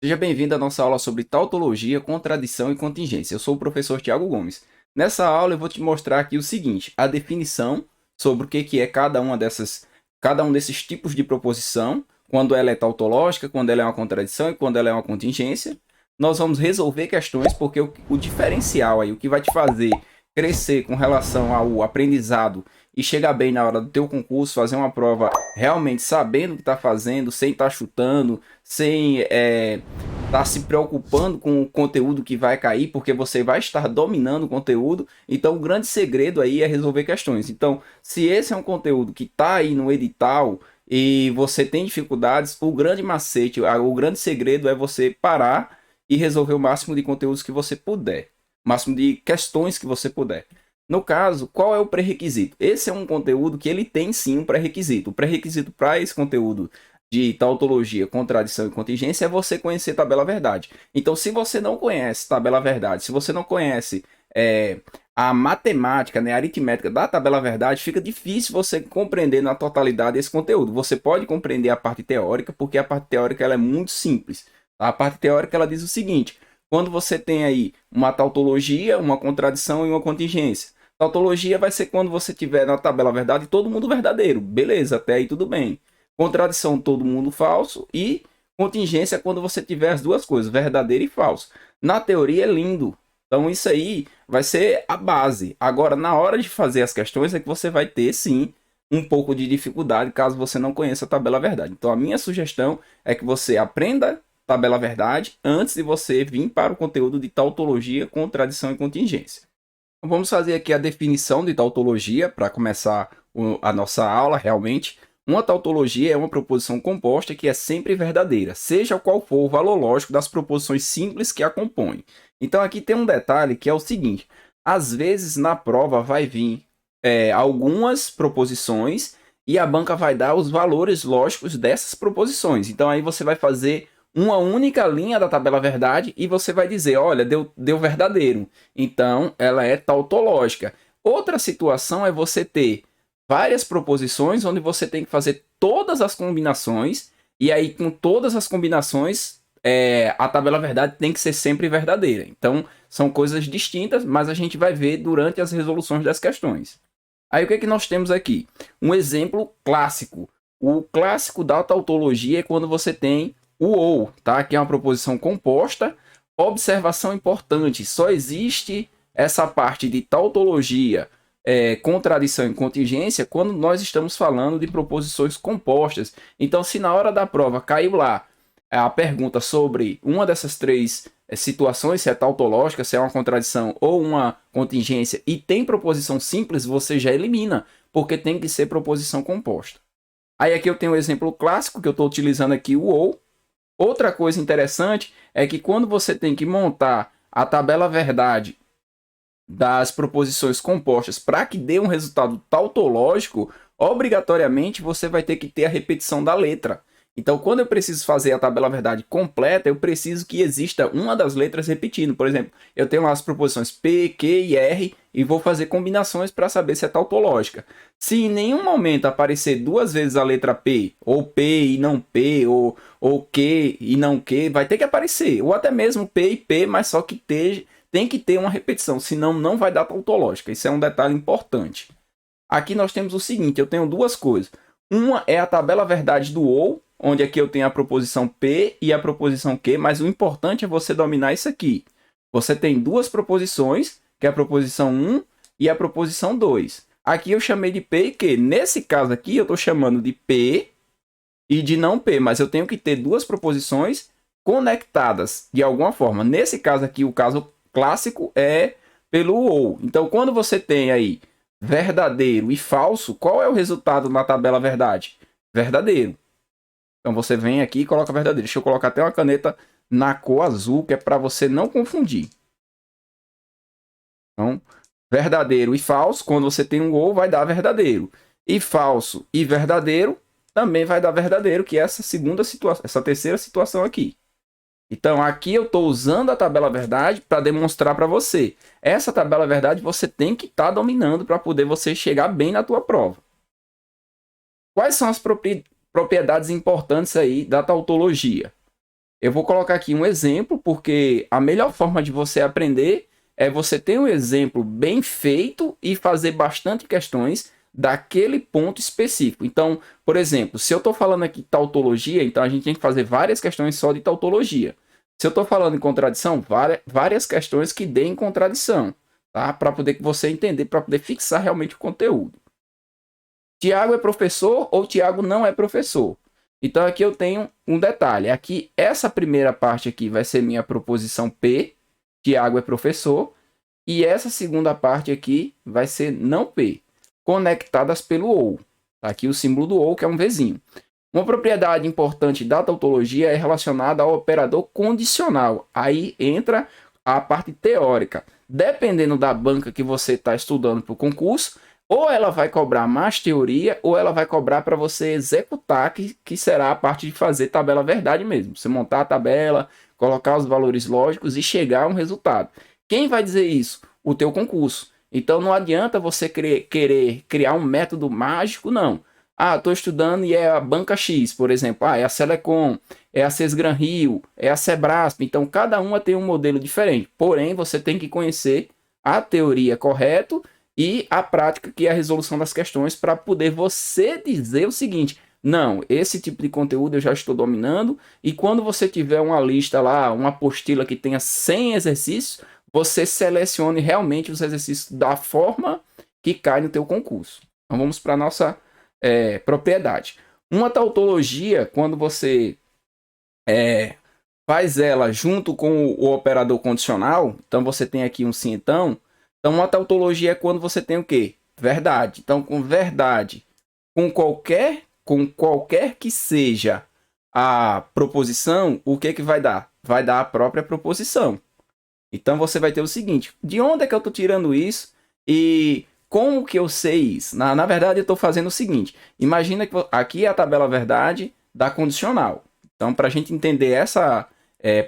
Seja bem-vindo à nossa aula sobre tautologia, contradição e contingência. Eu sou o professor Tiago Gomes. Nessa aula eu vou te mostrar aqui o seguinte, a definição sobre o que é cada um desses tipos de proposição, quando ela é tautológica, quando ela é uma contradição e quando ela é uma contingência. Nós vamos resolver questões porque o diferencial aí, o que vai te fazer crescer com relação ao aprendizado e chegar bem na hora do teu concurso, fazer uma prova realmente sabendo o que está fazendo, sem estar chutando, sem estar se preocupando com o conteúdo que vai cair, porque você vai estar dominando o conteúdo. Então, o grande segredo aí é resolver questões. Então, se esse é um conteúdo que está aí no edital e você tem dificuldades, o grande macete, o grande segredo é você parar e resolver o máximo de conteúdos que você puder, o máximo de questões que você puder. No caso, qual é o pré-requisito? Esse é um conteúdo que ele tem sim um pré-requisito. O pré-requisito para esse conteúdo de tautologia, contradição e contingência é você conhecer tabela verdade. Então, se você não conhece tabela verdade, se você não conhece a matemática, né, a aritmética da tabela verdade, fica difícil você compreender na totalidade esse conteúdo. Você pode compreender a parte teórica, porque a parte teórica ela é muito simples. Tá? A parte teórica ela diz o seguinte: quando você tem aí uma tautologia, uma contradição e uma contingência. Tautologia vai ser quando você tiver na tabela verdade todo mundo verdadeiro. Beleza, até aí tudo bem. Contradição, todo mundo falso. E contingência quando você tiver as duas coisas, verdadeiro e falso. Na teoria é lindo. Então isso aí vai ser a base. Agora, na hora de fazer as questões é que você vai ter, sim, um pouco de dificuldade caso você não conheça a tabela verdade. Então a minha sugestão é que você aprenda tabela verdade antes de você vir para o conteúdo de tautologia, contradição e contingência. Então, vamos fazer aqui a definição de tautologia para começar a nossa aula realmente. Uma tautologia é uma proposição composta que é sempre verdadeira, seja qual for o valor lógico das proposições simples que a compõem. Então aqui tem um detalhe que é o seguinte: às vezes na prova vai vir algumas proposições e a banca vai dar os valores lógicos dessas proposições. Então aí você vai fazer uma única linha da tabela verdade e você vai dizer, olha, deu verdadeiro. Então ela é tautológica. Outra situação é você ter várias proposições onde você tem que fazer todas as combinações e aí com todas as combinações a tabela verdade tem que ser sempre verdadeira. Então são coisas distintas, mas a gente vai ver durante as resoluções das questões. Aí o que é que nós temos aqui? Um exemplo clássico. O clássico da tautologia é quando você tem o ou, tá? Que é uma proposição composta. Observação importante: só existe essa parte de tautologia, contradição e contingência quando nós estamos falando de proposições compostas. Então, se na hora da prova caiu lá a pergunta sobre uma dessas três situações, se é tautológica, se é uma contradição ou uma contingência, e tem proposição simples, você já elimina, porque tem que ser proposição composta. Aí aqui eu tenho um exemplo clássico que eu estou utilizando aqui, o ou. Outra coisa interessante é que quando você tem que montar a tabela verdade das proposições compostas para que dê um resultado tautológico, obrigatoriamente você vai ter que ter a repetição da letra. Então, quando eu preciso fazer a tabela verdade completa, eu preciso que exista uma das letras repetindo. Por exemplo, eu tenho as proposições P, Q e R e vou fazer combinações para saber se é tautológica. Se em nenhum momento aparecer duas vezes a letra P, ou P e não P, ou Q e não Q, vai ter que aparecer. Ou até mesmo P e P, mas só que tem que ter uma repetição, senão não vai dar tautológica. Isso é um detalhe importante. Aqui nós temos o seguinte, eu tenho duas coisas. Uma é a tabela verdade do ou, onde aqui eu tenho a proposição P e a proposição Q, mas o importante é você dominar isso aqui. Você tem duas proposições, que é a proposição 1 e a proposição 2. Aqui eu chamei de P e Q. Nesse caso aqui eu estou chamando de P e de não P, mas eu tenho que ter duas proposições conectadas de alguma forma. Nesse caso aqui, o caso clássico é pelo ou. Então, quando você tem aí verdadeiro e falso, qual é o resultado na tabela verdade? Verdadeiro. Então você vem aqui e coloca verdadeiro. Deixa eu colocar até uma caneta na cor azul, que é para você não confundir. Então, verdadeiro e falso, quando você tem um ou, vai dar verdadeiro. E falso e verdadeiro também vai dar verdadeiro, que é essa segunda situação, essa terceira situação aqui. Então, aqui eu estou usando a tabela verdade para demonstrar para você. Essa tabela verdade você tem que estar dominando para poder você chegar bem na tua prova. Quais são as propriedades importantes aí da tautologia? Eu vou colocar aqui um exemplo, porque a melhor forma de você aprender é você ter um exemplo bem feito e fazer bastante questões daquele ponto específico. Então, por exemplo, se eu estou falando aqui tautologia, então a gente tem que fazer várias questões só de tautologia. Se eu estou falando em contradição, várias questões que deem contradição, tá? Para poder que você entender, para poder fixar realmente o conteúdo. Tiago é professor ou Tiago não é professor? Então aqui eu tenho um detalhe. Aqui, essa primeira parte aqui vai ser minha proposição P. Tiago é professor. E essa segunda parte aqui vai ser não P. Conectadas pelo OU. Tá aqui o símbolo do OU, que é um Vzinho. Uma propriedade importante da tautologia é relacionada ao operador condicional. Aí entra a parte teórica. Dependendo da banca que você está estudando para o concurso, ou ela vai cobrar mais teoria, ou ela vai cobrar para você executar, que será a parte de fazer tabela verdade mesmo. Você montar a tabela, colocar os valores lógicos e chegar a um resultado. Quem vai dizer isso? O teu concurso. Então não adianta você querer criar um método mágico, não. Ah, estou estudando e é a banca X, por exemplo. Ah, é a Selecom, é a Sesgran Rio, é a Sebrasp. Então cada uma tem um modelo diferente. Porém, você tem que conhecer a teoria correta e a prática, que é a resolução das questões, para poder você dizer o seguinte: não, esse tipo de conteúdo eu já estou dominando, e quando você tiver uma lista lá, uma apostila que tenha 100 exercícios, você selecione realmente os exercícios da forma que cai no teu concurso. Então vamos para a nossa propriedade. Uma tautologia, quando você faz ela junto com o operador condicional, então você tem aqui um sim então. Então uma tautologia é quando você tem o quê? Verdade. Então com verdade, com qualquer que seja a proposição, o que vai dar? Vai dar a própria proposição. Então você vai ter o seguinte: de onde é que eu estou tirando isso e como que eu sei isso? Na verdade, eu estou fazendo o seguinte: imagina que aqui é a tabela verdade da condicional. Então, para a gente entender essa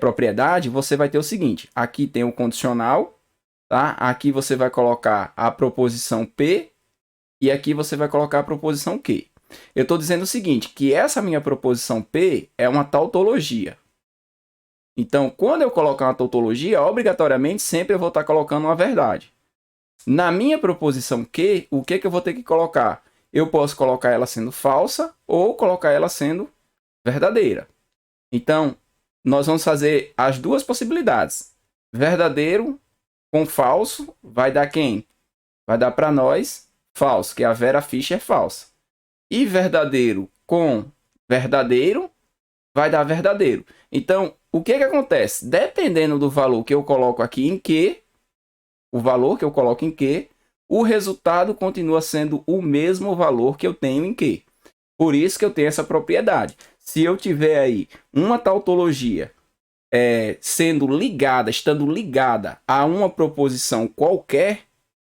propriedade, você vai ter o seguinte: aqui tem o condicional, tá? Aqui você vai colocar a proposição P e aqui você vai colocar a proposição Q. Eu estou dizendo o seguinte: que essa minha proposição P é uma tautologia. Então, quando eu colocar uma tautologia, obrigatoriamente sempre eu vou estar colocando uma verdade. Na minha proposição Q, o que eu vou ter que colocar? Eu posso colocar ela sendo falsa ou colocar ela sendo verdadeira. Então, nós vamos fazer as duas possibilidades. Verdadeiro com falso vai dar quem? Vai dar para nós falso, que a Vera Fischer é falsa. E verdadeiro com verdadeiro vai dar verdadeiro. Então, o que acontece? Dependendo do valor que eu coloco aqui em Q, o valor que eu coloco em Q, o resultado continua sendo o mesmo valor que eu tenho em Q. Por isso que eu tenho essa propriedade. Se eu tiver aí uma tautologia sendo ligada, estando ligada a uma proposição qualquer,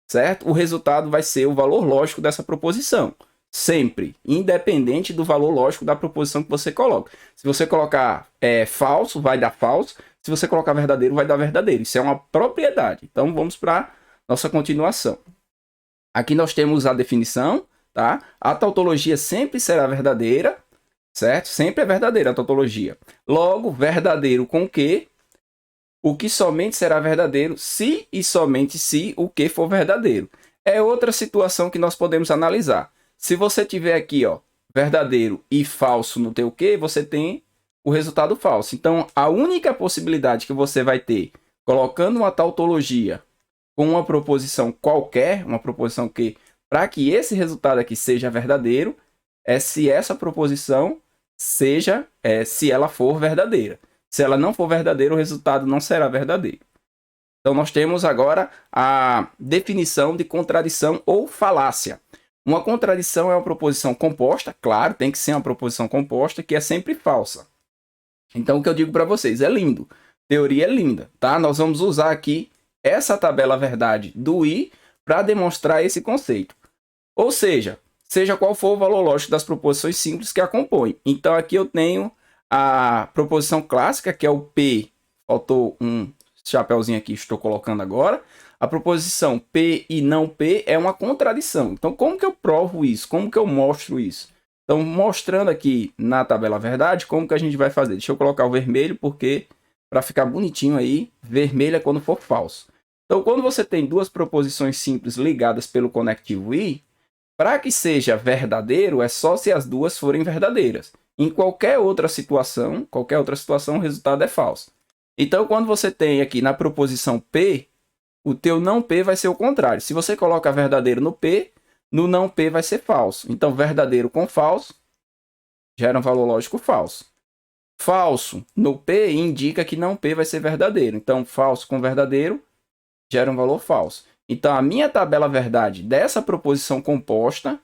certo? O resultado vai ser o valor lógico dessa proposição. Sempre, independente do valor lógico da proposição que você coloca. Se você colocar falso, vai dar falso. Se você colocar verdadeiro, vai dar verdadeiro. Isso é uma propriedade. Então vamos para nossa continuação. Aqui nós temos a definição, tá? A tautologia sempre será verdadeira, certo? Sempre é verdadeira a tautologia. Logo, verdadeiro com o que somente será verdadeiro se e somente se o que for verdadeiro. É outra situação que nós podemos analisar. Se você tiver aqui, ó, verdadeiro e falso no teu Q, você tem o resultado falso. Então, a única possibilidade que você vai ter colocando uma tautologia com uma proposição qualquer, uma proposição que, para que esse resultado aqui seja verdadeiro, é se essa proposição seja, se ela for verdadeira. Se ela não for verdadeira, o resultado não será verdadeiro. Então, nós temos agora a definição de contradição ou falácia. Uma contradição é uma proposição composta, claro, tem que ser uma proposição composta, que é sempre falsa. Então, o que eu digo para vocês, é lindo. Teoria é linda, tá? Nós vamos usar aqui essa tabela verdade do I para demonstrar esse conceito. Ou seja qual for o valor lógico das proposições simples que a compõem. Então, aqui eu tenho a proposição clássica, que é o P. Faltou um chapéuzinho aqui, estou colocando agora. A proposição P e não P é uma contradição. Então, como que eu provo isso? Como que eu mostro isso? Então, mostrando aqui na tabela verdade, como que a gente vai fazer? Deixa eu colocar o vermelho, porque para ficar bonitinho aí, vermelho é quando for falso. Então, quando você tem duas proposições simples ligadas pelo conectivo i, para que seja verdadeiro, é só se as duas forem verdadeiras. Em qualquer outra situação, o resultado é falso. Então, quando você tem aqui na proposição P, o teu não P vai ser o contrário. Se você coloca verdadeiro no P, no não P vai ser falso. Então, verdadeiro com falso gera um valor lógico falso. Falso no P indica que não P vai ser verdadeiro. Então, falso com verdadeiro gera um valor falso. Então, a minha tabela verdade dessa proposição composta,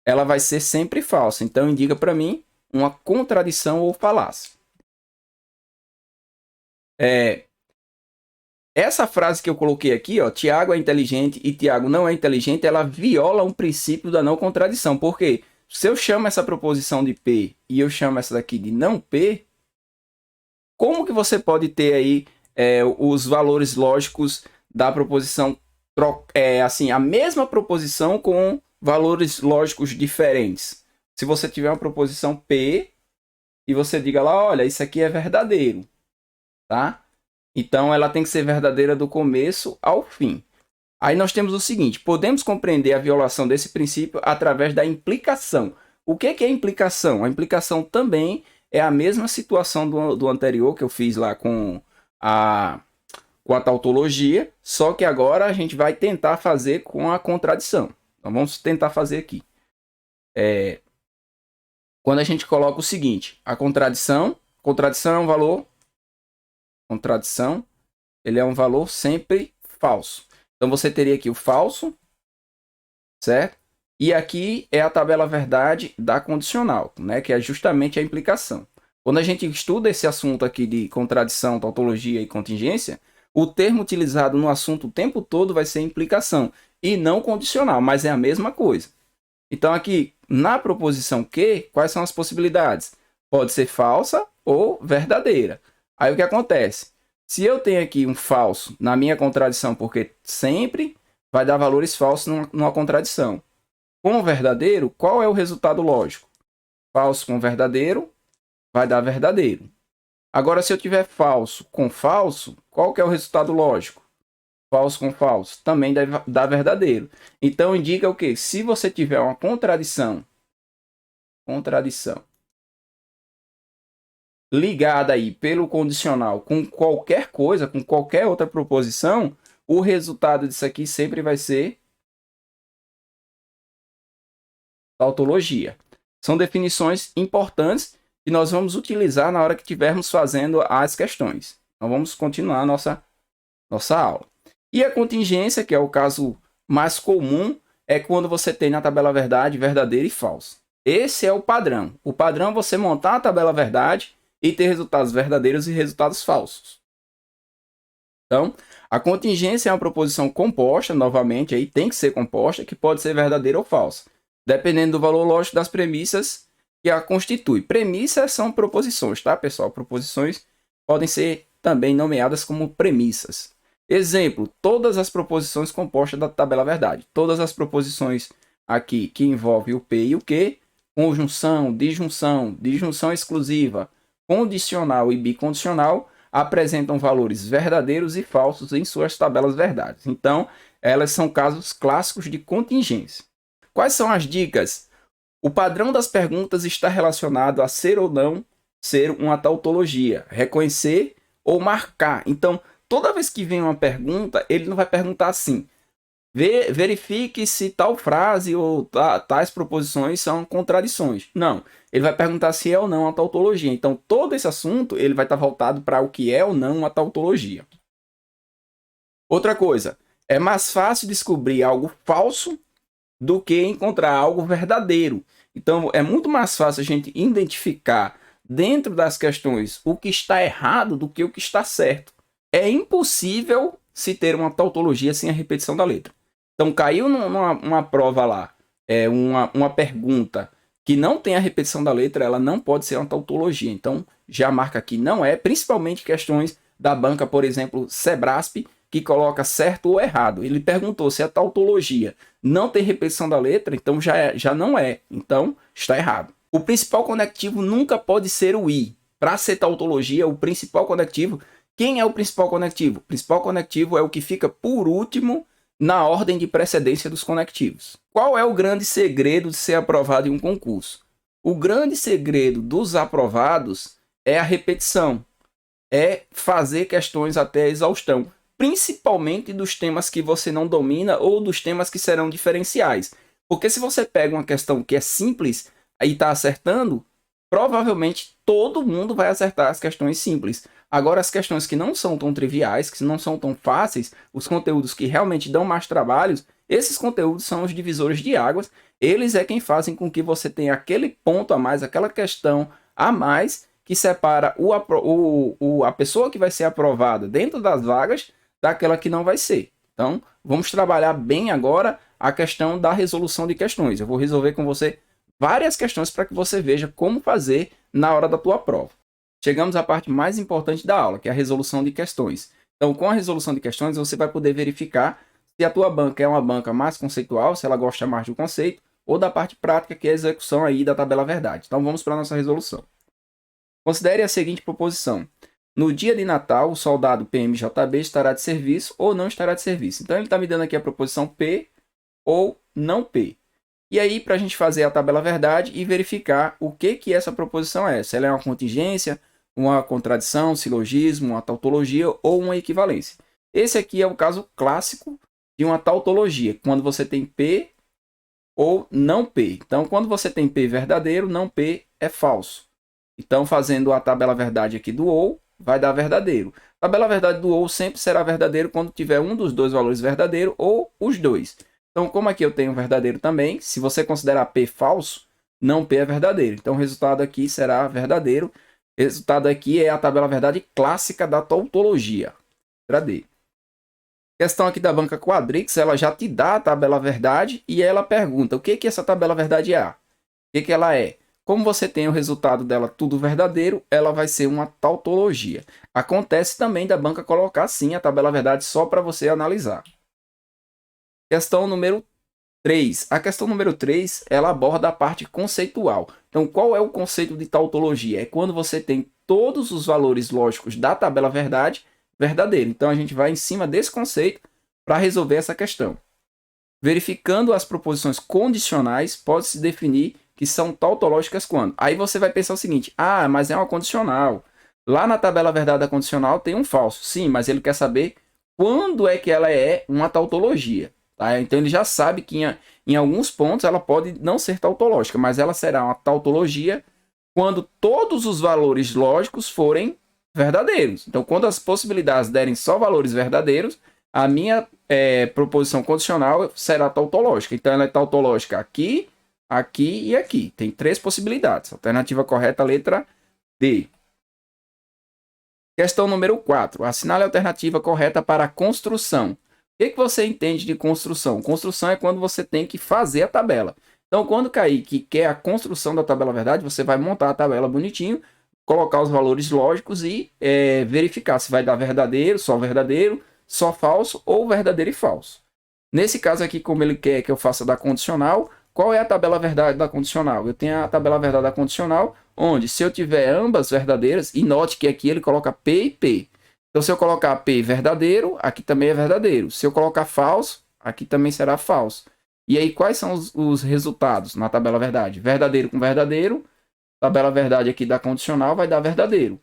ela vai ser sempre falsa. Então, indica para mim uma contradição ou falácia. Essa frase que eu coloquei aqui, ó, Tiago é inteligente e Tiago não é inteligente, ela viola um princípio da não contradição. Por quê? Se eu chamo essa proposição de P e eu chamo essa daqui de não P, como que você pode ter aí os valores lógicos da proposição, assim, a mesma proposição com valores lógicos diferentes? Se você tiver uma proposição P e você diga lá, olha, isso aqui é verdadeiro, tá? Então, ela tem que ser verdadeira do começo ao fim. Aí nós temos o seguinte, podemos compreender a violação desse princípio através da implicação. O que é implicação? A implicação também é a mesma situação do anterior que eu fiz lá com a tautologia, só que agora a gente vai tentar fazer com a contradição. Então, vamos tentar fazer aqui. Quando a gente coloca o seguinte, a contradição é um valor... Contradição, ele é um valor sempre falso. Então, você teria aqui o falso, certo? E aqui é a tabela verdade da condicional, né? Que é justamente a implicação. Quando a gente estuda esse assunto aqui de contradição, tautologia e contingência, o termo utilizado no assunto o tempo todo vai ser implicação e não condicional, mas é a mesma coisa. Então, aqui, na proposição Q, quais são as possibilidades? Pode ser falsa ou verdadeira. Aí o que acontece? Se eu tenho aqui um falso na minha contradição, porque sempre vai dar valores falsos numa contradição. Com verdadeiro, qual é o resultado lógico? Falso com verdadeiro vai dar verdadeiro. Agora, se eu tiver falso com falso, qual que é o resultado lógico? Falso com falso também dá verdadeiro. Então, indica o quê? Se você tiver uma contradição ligada aí pelo condicional com qualquer coisa, com qualquer outra proposição, o resultado disso aqui sempre vai ser tautologia. São definições importantes que nós vamos utilizar na hora que estivermos fazendo as questões. Então vamos continuar a nossa aula. E a contingência, que é o caso mais comum, é quando você tem na tabela verdade, verdadeiro e falso. Esse é o padrão. O padrão é você montar a tabela verdade e ter resultados verdadeiros e resultados falsos. Então, a contingência é uma proposição composta, novamente, aí tem que ser composta, que pode ser verdadeira ou falsa, dependendo do valor lógico das premissas que a constitui. Premissas são proposições, tá, pessoal? Proposições podem ser também nomeadas como premissas. Exemplo, todas as proposições compostas da tabela verdade. Todas as proposições aqui que envolvem o P e o Q, conjunção, disjunção exclusiva, condicional e bicondicional, apresentam valores verdadeiros e falsos em suas tabelas verdades. Então, elas são casos clássicos de contingência. Quais são as dicas? O padrão das perguntas está relacionado a ser ou não ser uma tautologia, reconhecer ou marcar. Então, toda vez que vem uma pergunta, ele não vai perguntar assim: verifique se tal frase ou tais proposições são contradições. Não, ele vai perguntar se é ou não uma tautologia. Então, todo esse assunto ele vai estar voltado para o que é ou não uma tautologia. Outra coisa, é mais fácil descobrir algo falso do que encontrar algo verdadeiro. Então, é muito mais fácil a gente identificar dentro das questões o que está errado do que o que está certo. É impossível se ter uma tautologia sem a repetição da letra. Então, caiu numa prova lá, uma pergunta que não tem a repetição da letra, ela não pode ser uma tautologia. Então, já marca aqui, não é, principalmente questões da banca, por exemplo, Sebrasp, que coloca certo ou errado. Ele perguntou se a tautologia não tem repetição da letra, então já não é. Então, está errado. O principal conectivo nunca pode ser o I. Para ser tautologia, o principal conectivo... Quem é o principal conectivo? O principal conectivo é o que fica por último na ordem de precedência dos conectivos. Qual é o grande segredo de ser aprovado em um concurso? O grande segredo dos aprovados é a repetição. É fazer questões até a exaustão, principalmente dos temas que você não domina ou dos temas que serão diferenciais. Porque se você pega uma questão que é simples e está acertando, provavelmente todo mundo vai acertar as questões simples. Agora, as questões que não são tão triviais, que não são tão fáceis, os conteúdos que realmente dão mais trabalhos, esses conteúdos são os divisores de águas. Eles é quem fazem com que você tenha aquele ponto a mais, aquela questão a mais, que separa a pessoa que vai ser aprovada dentro das vagas daquela que não vai ser. Então, vamos trabalhar bem agora a questão da resolução de questões. Eu vou resolver com você várias questões para que você veja como fazer na hora da tua prova. Chegamos à parte mais importante da aula, que é a resolução de questões. Então, com a resolução de questões, você vai poder verificar se a tua banca é uma banca mais conceitual, se ela gosta mais do conceito, ou da parte prática, que é a execução aí da tabela verdade. Então, vamos para a nossa resolução. Considere a seguinte proposição. No dia de Natal, o soldado PMJB estará de serviço ou não estará de serviço. Então, ele está me dando aqui a proposição P ou não P. E aí, para a gente fazer a tabela verdade e verificar o que essa proposição é. Se ela é uma contingência, uma contradição, silogismo, uma tautologia ou uma equivalência. Esse aqui é o caso clássico de uma tautologia, quando você tem P ou não P. Então, quando você tem P verdadeiro, não P é falso. Então, fazendo a tabela verdade aqui do ou, vai dar verdadeiro. A tabela verdade do ou sempre será verdadeiro quando tiver um dos dois valores verdadeiro ou os dois. Então, como aqui eu tenho verdadeiro também, se você considerar P falso, não P é verdadeiro. Então, o resultado aqui será verdadeiro. O resultado aqui é a tabela verdade clássica da tautologia. Letra D. Questão aqui da banca Quadrix, ela já te dá a tabela verdade e ela pergunta o que essa tabela verdade é. O que ela é? Como você tem o resultado dela tudo verdadeiro, ela vai ser uma tautologia. Acontece também da banca colocar sim a tabela verdade só para você analisar. Questão número 3. A questão número 3, ela aborda a parte conceitual. Então, qual é o conceito de tautologia? É quando você tem todos os valores lógicos da tabela verdade verdadeiro. Então, a gente vai em cima desse conceito para resolver essa questão. Verificando as proposições condicionais, pode-se definir que são tautológicas quando? Aí você vai pensar o seguinte, mas é uma condicional. Lá na tabela verdade da condicional tem um falso. Sim, mas ele quer saber quando é que ela é uma tautologia. Tá? Então ele já sabe que em alguns pontos ela pode não ser tautológica, mas ela será uma tautologia quando todos os valores lógicos forem verdadeiros. Então, quando as possibilidades derem só valores verdadeiros, a minha proposição condicional será tautológica. Então, ela é tautológica aqui, aqui e aqui. Tem 3 possibilidades. Alternativa correta, letra D. Questão número 4. Assinale a alternativa correta para a construção. O que você entende de construção? Construção é quando você tem que fazer a tabela. Então, quando cair que quer a construção da tabela verdade, você vai montar a tabela bonitinho, colocar os valores lógicos e verificar se vai dar verdadeiro, só falso ou verdadeiro e falso. Nesse caso aqui, como ele quer que eu faça da condicional, qual é a tabela verdade da condicional? Eu tenho a tabela verdade da condicional, onde se eu tiver ambas verdadeiras, e note que aqui ele coloca P e P. Então, se eu colocar P verdadeiro, aqui também é verdadeiro. Se eu colocar falso, aqui também será falso. E aí, quais são os resultados na tabela verdade? Verdadeiro com verdadeiro. Tabela verdade aqui da condicional vai dar verdadeiro.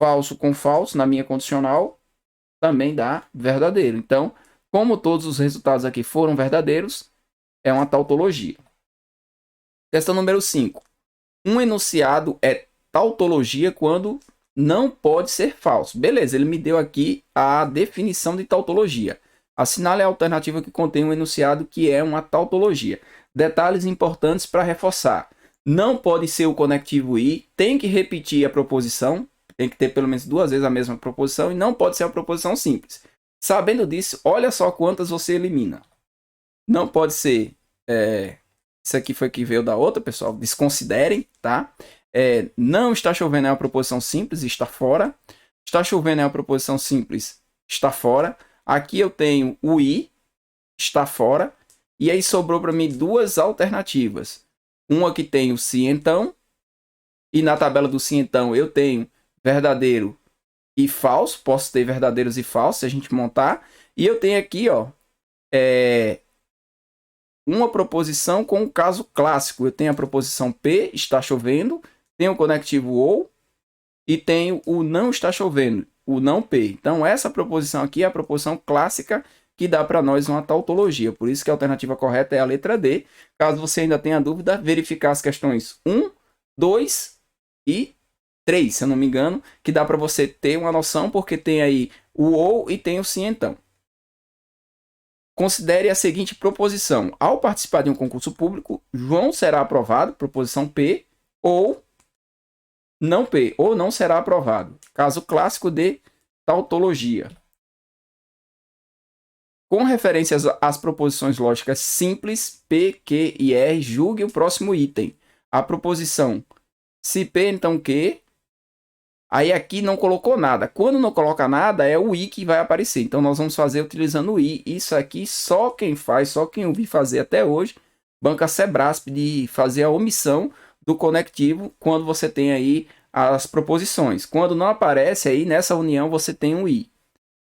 Falso com falso, na minha condicional, também dá verdadeiro. Então, como todos os resultados aqui foram verdadeiros, é uma tautologia. Questão número 5. Um enunciado é tautologia quando não pode ser falso. Beleza, ele me deu aqui a definição de tautologia. Assinale a alternativa que contém um enunciado que é uma tautologia. Detalhes importantes para reforçar. Não pode ser o conectivo I, tem que repetir a proposição, tem que ter pelo menos 2 vezes a mesma proposição e não pode ser uma proposição simples. Sabendo disso, olha só quantas você elimina. Não pode ser... isso aqui foi que veio da outra, pessoal. Desconsiderem, tá? Não está chovendo é uma proposição simples, está fora. Está chovendo é uma proposição simples, está fora. Aqui eu tenho o i, está fora. E aí sobrou para mim duas alternativas. Uma que tem o se então. E na tabela do se então eu tenho verdadeiro e falso. Posso ter verdadeiros e falsos se a gente montar. E eu tenho aqui, ó, uma proposição com o caso clássico. Eu tenho a proposição P, está chovendo. Tenho o conectivo ou. E tenho o não está chovendo, o não P. Então essa proposição aqui é a proposição clássica que dá para nós uma tautologia. Por isso que a alternativa correta é a letra D. Caso você ainda tenha dúvida, verificar as questões 1, 2 e 3, se eu não me engano, que dá para você ter uma noção, porque tem aí o ou e tem o sim então. Considere a seguinte proposição. Ao participar de um concurso público, João será aprovado, proposição P, ou não P, ou não será aprovado. Caso clássico de tautologia. Com referências às proposições lógicas simples, P, Q e R, julgue o próximo item. A proposição se P, então Q. Aí aqui não colocou nada. Quando não coloca nada, é o I que vai aparecer. Então nós vamos fazer utilizando o I. Isso aqui só quem faz, só quem eu vi fazer até hoje, banca Sebrasp, de fazer a omissão do conectivo quando você tem aí as proposições. Quando não aparece aí, nessa união você tem um I.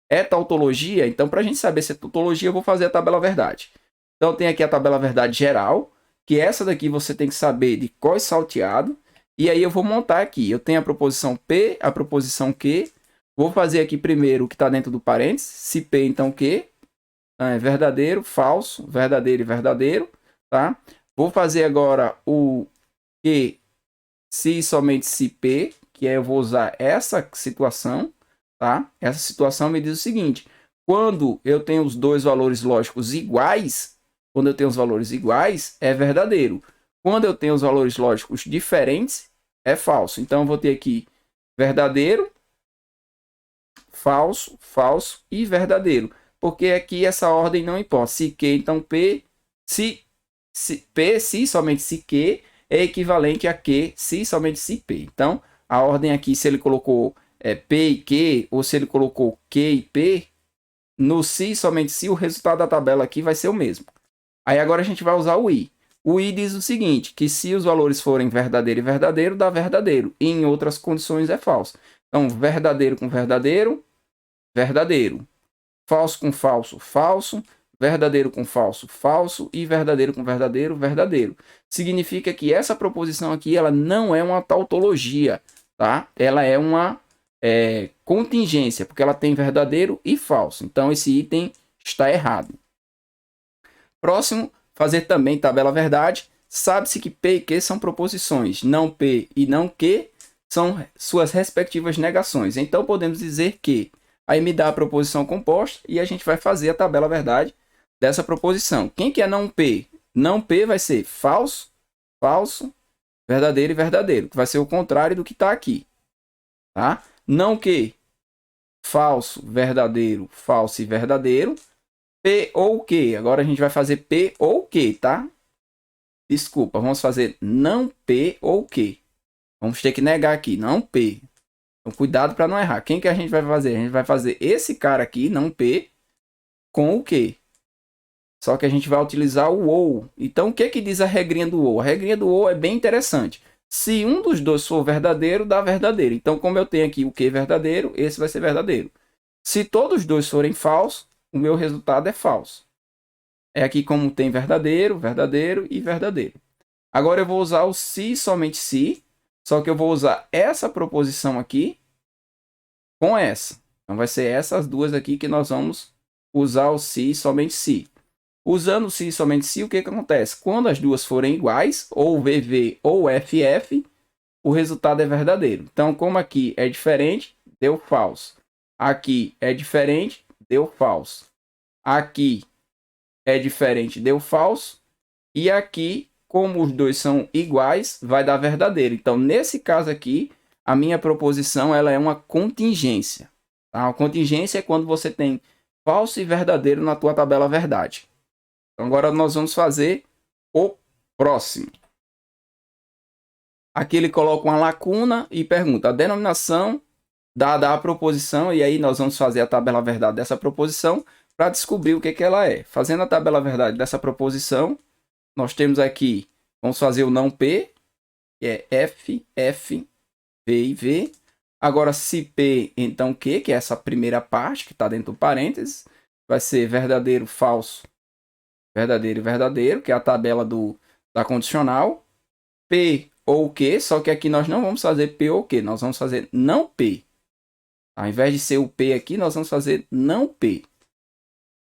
É tautologia? Então, para a gente saber se é tautologia, eu vou fazer a tabela verdade. Então, tem aqui a tabela verdade geral, que essa daqui você tem que saber de cós salteado. E aí eu vou montar aqui. Eu tenho a proposição P, a proposição Q. Vou fazer aqui primeiro o que está dentro do parênteses. Se P, então Q. É verdadeiro, falso, verdadeiro e verdadeiro. Tá? Vou fazer agora o Q, se somente se P, que é eu vou usar essa situação. Tá? Essa situação me diz o seguinte: quando eu tenho os dois valores lógicos iguais, quando eu tenho os valores iguais, é verdadeiro. Quando eu tenho os valores lógicos diferentes, é falso. Então eu vou ter aqui verdadeiro, falso, falso e verdadeiro. Porque aqui essa ordem não importa. Se Q, então P, se P, se somente se Q, é equivalente a Q, se somente se P. Então a ordem aqui, se ele colocou P e Q, ou se ele colocou Q e P, no se somente se, o resultado da tabela aqui vai ser o mesmo. Aí agora a gente vai usar o I. O I diz o seguinte, que se os valores forem verdadeiro e verdadeiro, dá verdadeiro. E em outras condições é falso. Então, verdadeiro com verdadeiro, verdadeiro. Falso com falso, falso. Verdadeiro com falso, falso. E verdadeiro com verdadeiro, verdadeiro. Significa que essa proposição aqui, ela não é uma tautologia, tá? Ela é uma contingência, porque ela tem verdadeiro e falso. Então, esse item está errado. Próximo, fazer também tabela verdade. Sabe-se que P e Q são proposições. Não P e não Q são suas respectivas negações. Então, podemos dizer que aí me dá a proposição composta e a gente vai fazer a tabela verdade dessa proposição. Quem que é não P? Não P vai ser falso, falso, verdadeiro e verdadeiro, que vai ser o contrário do que está aqui. Tá? Não Q, falso, verdadeiro, falso e verdadeiro. P ou Q. Agora a gente vai fazer P ou Q, tá? Desculpa, vamos fazer não P ou Q. Vamos ter que negar aqui, não P. Então, cuidado para não errar. Quem que a gente vai fazer? A gente vai fazer esse cara aqui, não P, com o Q. Só que a gente vai utilizar o ou. Então, o que que diz a regrinha do ou? A regrinha do ou é bem interessante. Se um dos dois for verdadeiro, dá verdadeiro. Então, como eu tenho aqui o Q verdadeiro, esse vai ser verdadeiro. Se todos os dois forem falsos, o meu resultado é falso. É aqui como tem verdadeiro, verdadeiro e verdadeiro. Agora eu vou usar o se somente se, só que eu vou usar essa proposição aqui com essa. Então vai ser essas duas aqui que nós vamos usar o se somente se. Usando o se somente se, o que acontece? Quando as duas forem iguais, ou VV ou FF, o resultado é verdadeiro. Então, como aqui é diferente, deu falso. Aqui é diferente, deu falso. Aqui é diferente, deu falso. E aqui, como os dois são iguais, vai dar verdadeiro. Então, nesse caso aqui, a minha proposição ela é uma contingência. Tá? A contingência é quando você tem falso e verdadeiro na tua tabela verdade. Então, agora nós vamos fazer o próximo. Aqui ele coloca uma lacuna e pergunta: a denominação dada a proposição, e aí nós vamos fazer a tabela verdade dessa proposição para descobrir o que ela é. Fazendo a tabela verdade dessa proposição, nós temos aqui, vamos fazer o não P, que é F, F, V e V. Agora, se P, então Q, que é essa primeira parte que está dentro do parênteses, vai ser verdadeiro, falso, verdadeiro e verdadeiro, que é a tabela da condicional. P ou Q, só que aqui nós não vamos fazer P ou Q, nós vamos fazer não P. Ao invés de ser o P aqui, nós vamos fazer não P.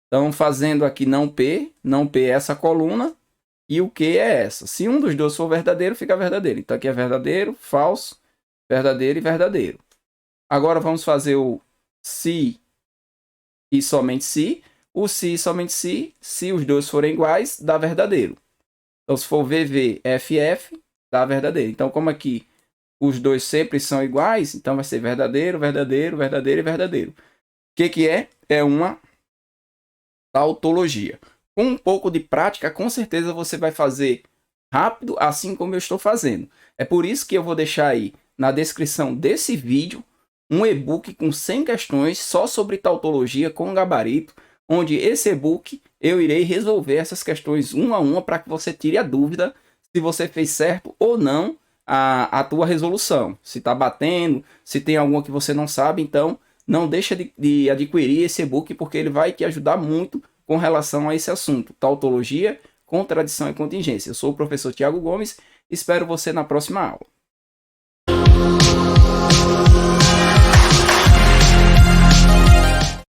Então, fazendo aqui não P é essa coluna, e o Q é essa. Se um dos dois for verdadeiro, fica verdadeiro. Então, aqui é verdadeiro, falso, verdadeiro e verdadeiro. Agora, vamos fazer o se e somente se. O se e somente se os dois forem iguais, dá verdadeiro. Então, se for VV, FF, dá verdadeiro. Então, como aqui os dois sempre são iguais, então vai ser verdadeiro, verdadeiro, verdadeiro e verdadeiro. O que é? É uma tautologia. Com um pouco de prática, com certeza você vai fazer rápido, assim como eu estou fazendo. É por isso que eu vou deixar aí na descrição desse vídeo um e-book com 100 questões só sobre tautologia com gabarito, onde esse e-book eu irei resolver essas questões uma a uma para que você tire a dúvida se você fez certo ou não a tua resolução. Se está batendo, se tem alguma que você não sabe, então não deixa de adquirir esse e-book, porque ele vai te ajudar muito com relação a esse assunto, tautologia, contradição e contingência. Eu sou o professor Tiago Gomes, espero você na próxima aula.